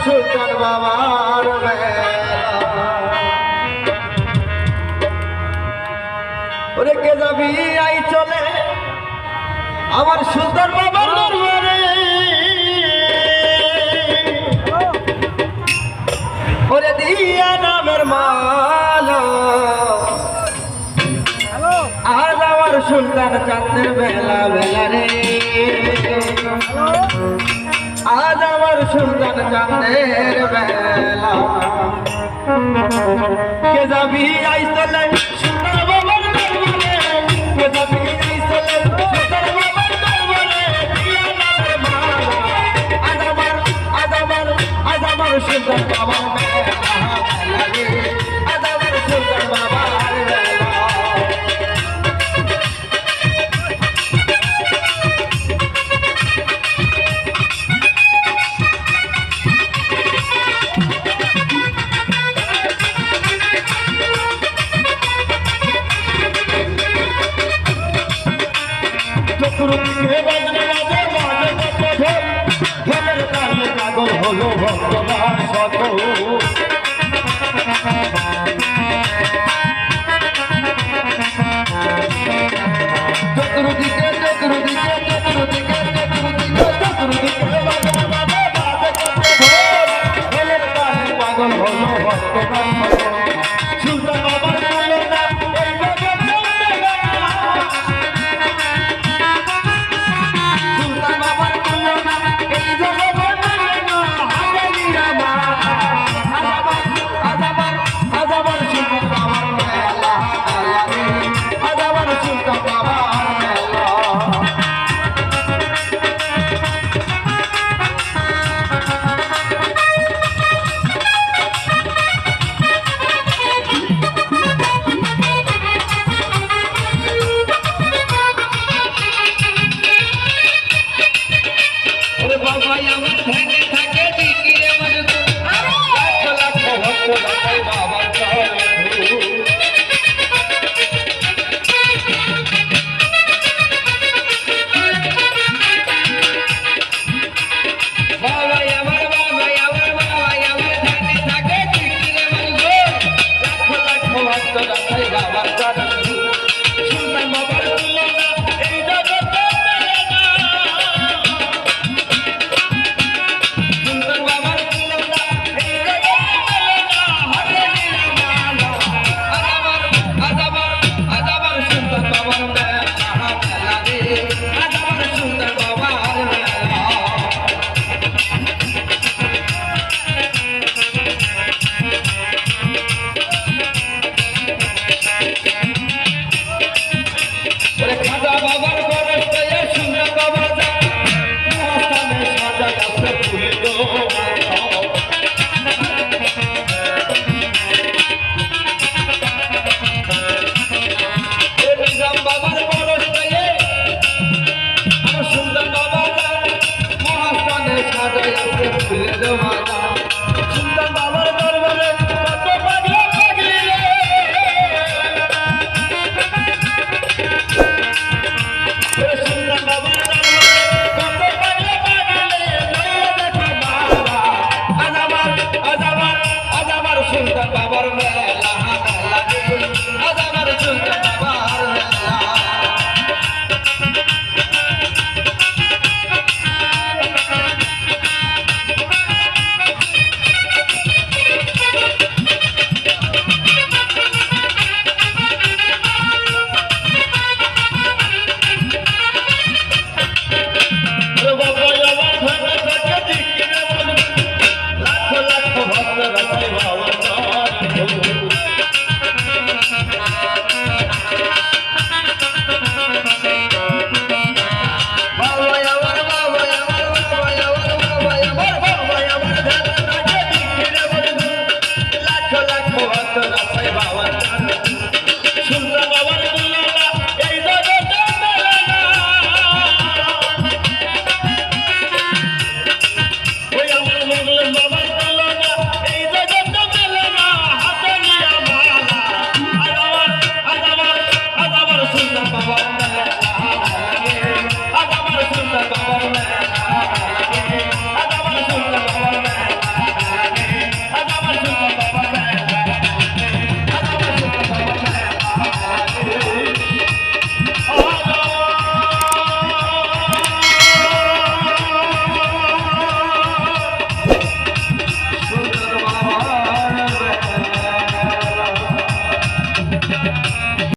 সুলতান বাবার ওরে কে যাবি আই চলে আমার সুলতান বাবার দরবারে ওরে দিয়া নামের মালা আজ আমার সুলতান চাঁদের বেলা বেলা রে আজ আমার সুলতান চাঁদের বেলা কে যাবি আই চলে সুলতান বাবার দরবারে কে যাবি আই চলে সুলতান বাবার দরবারে দিয়া নামের মালা আজ আমার সুলতান বাবার বেলা বেলা রে আজ আমার সুলতান বাবার বেলা হলো ভক্তদান শত চতুর্দিকে পাগল হলো ভক্তদান সুলতান বাবার